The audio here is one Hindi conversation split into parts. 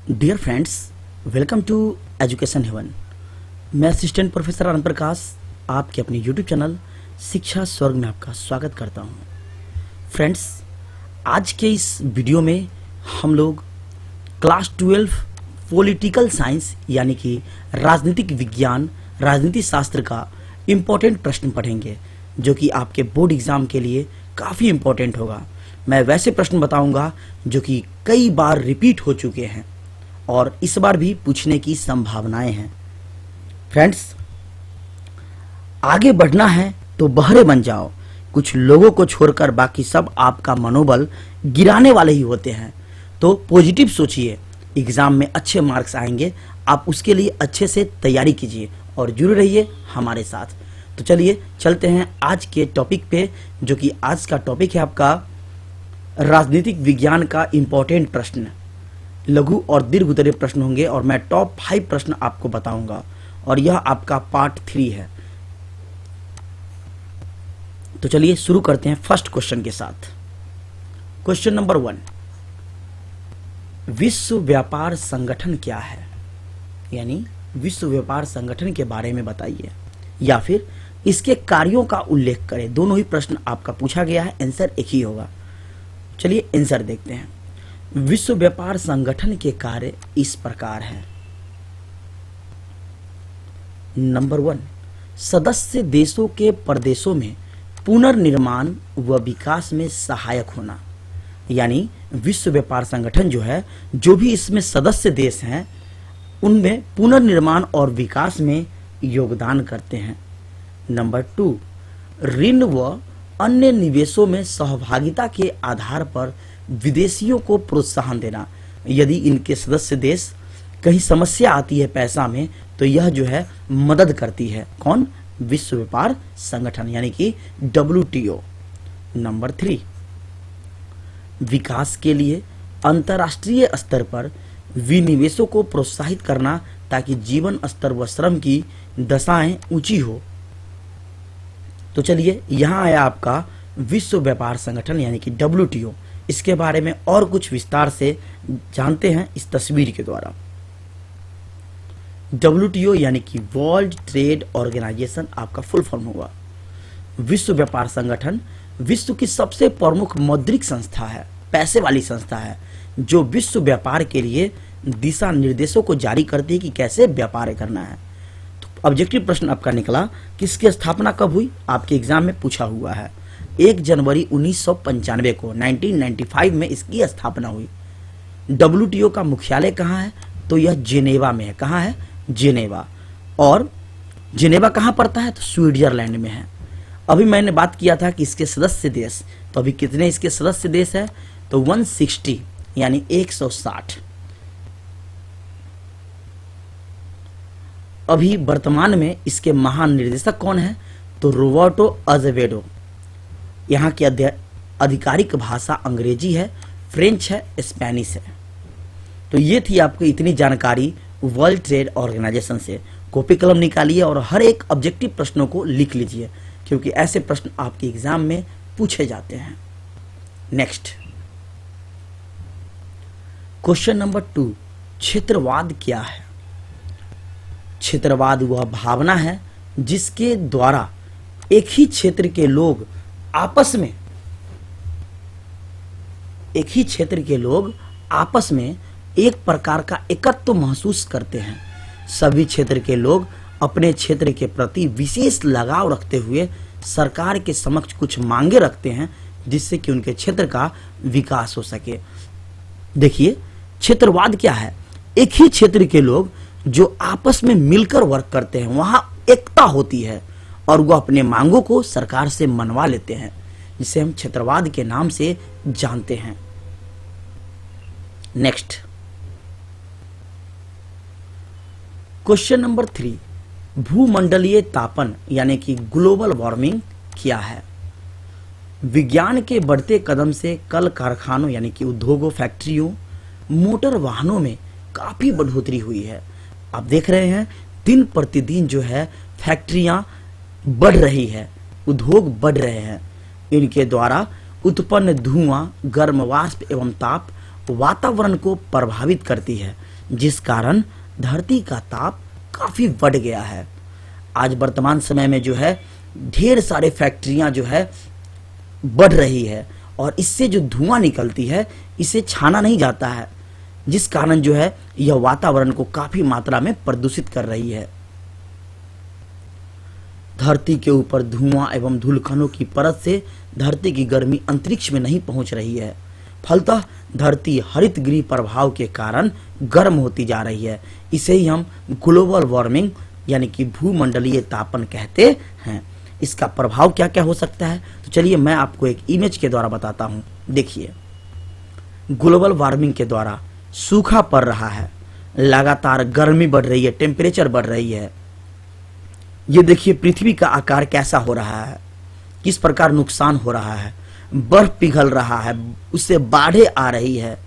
Dear friends, welcome to education haven. मैं असिस्टेंट प्रोफेसर आनंद प्रकाश आपके अपने यूट्यूब चैनल शिक्षा स्वर्ग में आपका स्वागत करता हूं। फ्रेंड्स, आज के इस वीडियो में हम लोग क्लास 12 पॉलिटिकल साइंस यानी कि राजनीतिक विज्ञान, राजनीति शास्त्र का इम्पोर्टेंट प्रश्न पढ़ेंगे जो कि आपके बोर्ड एग्जाम के लिए काफ़ी इम्पोर्टेंट होगा। मैं वैसे प्रश्न बताऊंगा जो कि कई बार रिपीट हो चुके हैं और इस बार भी पूछने की संभावनाएं हैं। फ्रेंड्स, आगे बढ़ना है तो बहरे बन जाओ। कुछ लोगों को छोड़कर बाकी सब आपका मनोबल गिराने वाले ही होते हैं, तो पॉजिटिव सोचिए। एग्जाम में अच्छे मार्क्स आएंगे, आप उसके लिए अच्छे से तैयारी कीजिए और जुड़े रहिए हमारे साथ। तो चलिए चलते हैं आज के टॉपिक पे, जो कि आज का टॉपिक है आपका राजनीतिक विज्ञान का इंपॉर्टेंट प्रश्न। लघु और दीर्घ उत्तरीय प्रश्न होंगे और मैं टॉप 5 प्रश्न आपको बताऊंगा और यह आपका पार्ट 3 है। तो चलिए शुरू करते हैं फर्स्ट क्वेश्चन के साथ। क्वेश्चन नंबर 1, विश्व व्यापार संगठन क्या है? यानी विश्व व्यापार संगठन के बारे में बताइए या फिर इसके कार्यों का उल्लेख करें। दोनों ही प्रश्न आपका पूछा गया है, आंसर एक ही होगा। चलिए आंसर देखते हैं। विश्व व्यापार संगठन के कार्य इस प्रकार हैं। नंबर 1, सदस्य देशों के प्रदेशों में पुनर्निर्माण व विकास में सहायक होना। यानी विश्व व्यापार संगठन जो है, जो भी इसमें सदस्य देश हैं उनमें पुनर्निर्माण और विकास में योगदान करते हैं। नंबर 2, ऋण व अन्य निवेशों में सहभागिता के आधार पर विदेशियों को प्रोत्साहन देना। यदि इनके सदस्य देश कहीं समस्या आती है पैसा में, तो यह जो है मदद करती है। कौन? विश्व व्यापार संगठन यानी कि WTO। नंबर 3, विकास के लिए अंतर्राष्ट्रीय स्तर पर विनिवेशों को प्रोत्साहित करना ताकि जीवन स्तर व श्रम की दशाएं ऊंची हो। तो चलिए यहां आया आपका विश्व व्यापार संगठन यानी कि WTO। इसके बारे में और कुछ विस्तार से जानते हैं इस तस्वीर के द्वारा। WTO यानी कि वर्ल्ड ट्रेड ऑर्गेनाइजेशन आपका फुल फॉर्म होगा। विश्व व्यापार संगठन विश्व की सबसे प्रमुख मौद्रिक संस्था है, पैसे वाली संस्था है, जो विश्व व्यापार के लिए दिशा निर्देशों को जारी करती है कि कैसे व्यापार करना है। तो ऑब्जेक्टिव प्रश्न आपका निकला कि इसकी स्थापना कब हुई? आपके एग्जाम में पूछा हुआ है। 1 जनवरी 1995 को 1995 में इसकी स्थापना हुई। WTO का मुख्यालय कहाँ है? तो यह जेनेवा में है। कहाँ है? जेनेवा। और जेनेवा कहाँ पड़ता है? तो स्विट्जरलैंड में है। अभी मैंने बात किया था कि इसके सदस्य देश, तो अभी कितने इसके सदस्य देश है? तो 160 यानी 160। अभी वर्तमान में इसके महानिर्देशक कौन है? तो रोबर्टो अजेवेडो। यहाँ की आधिकारिक भाषा अंग्रेजी है, फ्रेंच है, स्पेनिश है। तो ये थी आपको इतनी जानकारी वर्ल्ड ट्रेड ऑर्गेनाइजेशन से। कॉपी कलम निकालिए और हर एक ऑब्जेक्टिव प्रश्नों को लिख लीजिए, क्योंकि ऐसे प्रश्न आपके एग्जाम में पूछे जाते हैं। नेक्स्ट क्वेश्चन नंबर 2, क्षेत्रवाद क्या है? क्षेत्रवाद वह भावना है जिसके द्वारा एक ही क्षेत्र के लोग आपस में एक प्रकार का एकत्व महसूस करते हैं। सभी क्षेत्र के लोग अपने क्षेत्र के प्रति विशेष लगाव रखते हुए सरकार के समक्ष कुछ मांगे रखते हैं, जिससे कि उनके क्षेत्र का विकास हो सके। देखिए, क्षेत्रवाद क्या है? एक ही क्षेत्र के लोग जो आपस में मिलकर वर्क करते हैं, वहां एकता होती है और वह अपने मांगों को सरकार से मनवा लेते हैं, जिसे हम क्षेत्रवाद के नाम से जानते हैं। नेक्स्ट क्वेश्चन नंबर 3, भूमंडलीय तापन यानी कि ग्लोबल वार्मिंग क्या है? विज्ञान के बढ़ते कदम से कल कारखानों यानी कि उद्योगों, फैक्ट्रियों, मोटर वाहनों में काफी बढ़ोतरी हुई है। आप देख रहे हैं दिन प्रतिदिन जो है फैक्ट्रियां बढ़ रही है, उद्योग बढ़ रहे हैं। इनके द्वारा उत्पन्न धुआं, गर्म वाष्प एवं ताप वातावरण को प्रभावित करती है, जिस कारण धरती का ताप काफी बढ़ गया है। आज वर्तमान समय में जो है ढेर सारे फैक्ट्रियां जो है बढ़ रही है और इससे जो धुआं निकलती है इसे छाना नहीं जाता है, जिस कारण जो है यह वातावरण को काफी मात्रा में प्रदूषित कर रही है। धरती के ऊपर धुआं एवं धूलकणों की परत से धरती की गर्मी अंतरिक्ष में नहीं पहुंच रही है। फलतः धरती हरित गृह प्रभाव के कारण गर्म होती जा रही है। इसे ही हम ग्लोबल वार्मिंग यानी कि भूमंडलीय तापन कहते हैं। इसका प्रभाव क्या क्या हो सकता है, तो चलिए मैं आपको एक इमेज के द्वारा बताता हूं। देखिए, ग्लोबल वार्मिंग के द्वारा सूखा पड़ रहा है, लगातार गर्मी बढ़ रही है, टेम्परेचर बढ़ रही है। ये देखिए पृथ्वी का आकार कैसा हो रहा है, किस प्रकार नुकसान हो रहा है, बर्फ पिघल रहा है, उससे बाढ़ें आ रही है,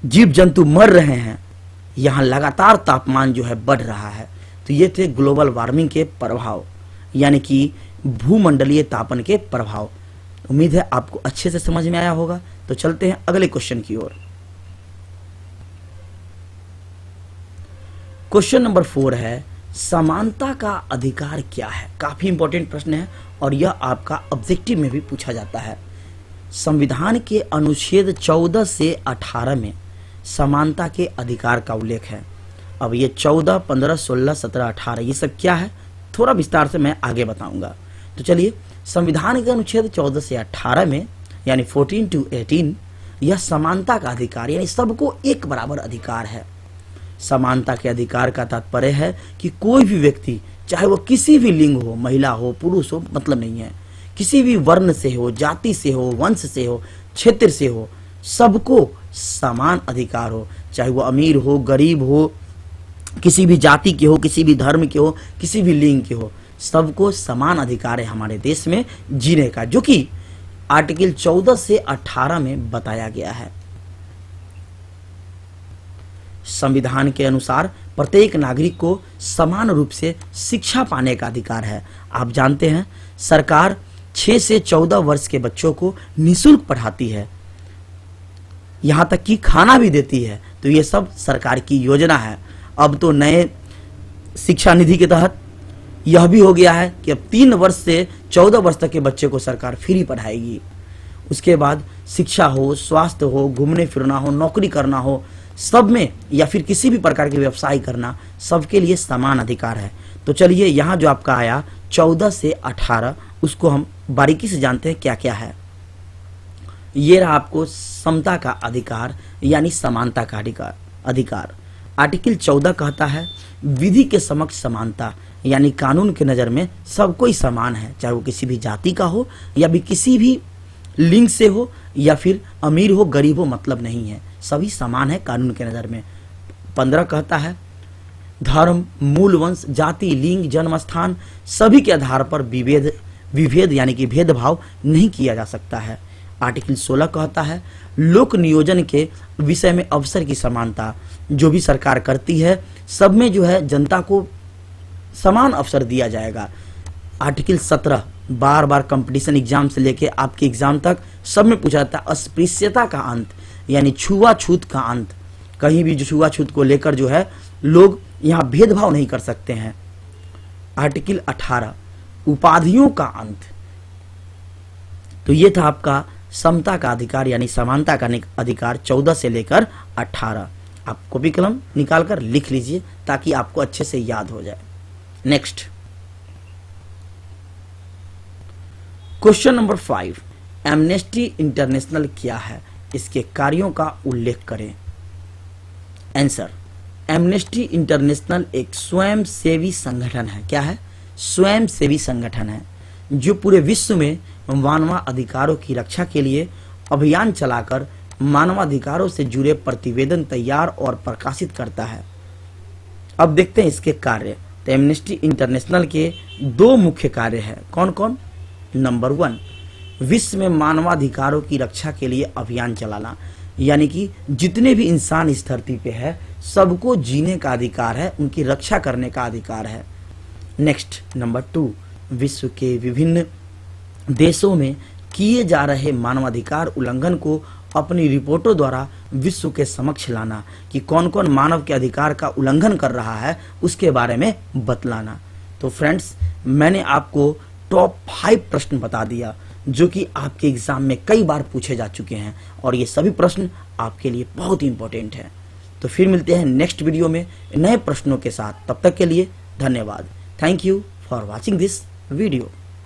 जीव जंतु मर रहे हैं, यहाँ लगातार तापमान जो है बढ़ रहा है। तो ये थे ग्लोबल वार्मिंग के प्रभाव यानी कि भूमंडलीय तापन के प्रभाव। उम्मीद है आपको अच्छे से समझ में आया होगा। तो चलते हैं अगले क्वेश्चन की ओर। क्वेश्चन नंबर 4 है, समानता का अधिकार क्या है। काफी इंपॉर्टेंट प्रश्न है और यह आपका ऑब्जेक्टिव में भी पूछा जाता है। संविधान के अनुच्छेद 14 से 18 में समानता के अधिकार का उल्लेख है। अब ये 14, 15, 16, 17, 18 ये सब क्या है, थोड़ा विस्तार से मैं आगे बताऊंगा। तो चलिए, संविधान के अनुच्छेद 14 से 18 में यानी 14 to 18 यह समानता का अधिकार यानी सबको एक बराबर अधिकार है। समानता के अधिकार का तात्पर्य है कि कोई भी व्यक्ति, चाहे वो किसी भी लिंग हो, महिला हो, पुरुष हो, मतलब नहीं है, किसी भी वर्ण से हो, जाति से हो, वंश से हो, क्षेत्र से हो, सबको समान अधिकार हो, चाहे वो अमीर हो, गरीब हो, किसी भी जाति के हो, किसी भी धर्म के हो, किसी भी लिंग के हो, सबको समान अधिकार है हमारे देश में जीने का, जो कि आर्टिकल 14 से 18 में बताया गया है। संविधान के अनुसार प्रत्येक नागरिक को समान रूप से शिक्षा पाने का अधिकार है। आप जानते हैं सरकार 6 से 14 वर्ष के बच्चों को निःशुल्क पढ़ाती है, यहाँ तक कि खाना भी देती है। तो ये सब सरकार की योजना है। अब तो नए शिक्षा निधि के तहत यह भी हो गया है कि अब 3 वर्ष से 14 वर्ष तक के बच्चे को सरकार फ्री पढ़ाएगी। उसके बाद शिक्षा हो, स्वास्थ्य हो, घूमने फिरना हो, नौकरी करना हो, सब में या फिर किसी भी प्रकार के व्यवसाय करना, सबके लिए समान अधिकार है। तो चलिए, यहाँ जो आपका आया 14 से 18 उसको हम बारीकी से जानते हैं क्या क्या है। ये रहा आपको समता का अधिकार यानी समानता का अधिकार। आर्टिकल 14 कहता है विधि के समक्ष समानता यानी कानून के नज़र में सब कोई समान है, चाहे वो किसी भी जाति का हो या भी किसी भी लिंग से हो या फिर अमीर हो, गरीब हो, मतलब नहीं है, सभी समान है कानून के नज़र में। 15 कहता है धर्म, मूल वंश, जाति, लिंग, जन्म स्थान सभी के आधार पर विभेद यानी कि भेदभाव नहीं किया जा सकता है। आर्टिकल 16 कहता है लोक नियोजन के विषय में अवसर की समानता, जो भी सरकार करती है सब में जो है जनता को समान अवसर दिया जाएगा। आर्टिकल 17 बार बार कंपटीशन एग्जाम से लेके आपके एग्जाम तक सब में पूछा जाता है अस्पृश्यता का अंत यानी छुआछूत का अंत। कहीं भी जो छुआछूत को लेकर जो है लोग यहाँ भेदभाव नहीं कर सकते हैं। आर्टिकल 18 उपाधियों का अंत। तो ये था आपका समता का अधिकार यानी समानता का अधिकार 14 से लेकर 18। आप कॉपी कलम निकाल कर लिख लीजिए ताकि आपको अच्छे से याद हो जाए। Next question number 5, amnesty international क्या है, इसके कार्यों का उल्लेख करें। आंसर, एमनेस्टी इंटरनेशनल एक स्वयंसेवी संगठन है। क्या है? स्वयंसेवी संगठन है जो पूरे विश्व में मानवाधिकारों की रक्षा के लिए अभियान चलाकर मानवाधिकारों से जुड़े प्रतिवेदन तैयार और प्रकाशित करता है। अब देखते हैं इसके कार्य। तो एमनेस्टी इंटरनेशनल के 2 मुख्य कार्य हैं। कौन कौन? नंबर 1, विश्व में मानवाधिकारों की रक्षा के लिए अभियान चलाना, यानी कि जितने भी इंसान इस धरती पे है सबको जीने का अधिकार है, उनकी रक्षा करने का अधिकार है। नेक्स्ट नंबर 2, विश्व के विभिन्न देशों में किए जा रहे मानवाधिकार उल्लंघन को अपनी रिपोर्टों द्वारा विश्व के समक्ष लाना कि कौन कौन मानव के अधिकार का उल्लंघन कर रहा है, उसके बारे में बतलाना। तो फ्रेंड्स, मैंने आपको टॉप 5 प्रश्न बता दिया जो कि आपके एग्जाम में कई बार पूछे जा चुके हैं और ये सभी प्रश्न आपके लिए बहुत ही इंपॉर्टेंट हैं। तो फिर मिलते हैं नेक्स्ट वीडियो में नए प्रश्नों के साथ। तब तक के लिए धन्यवाद। Thank you for watching this video.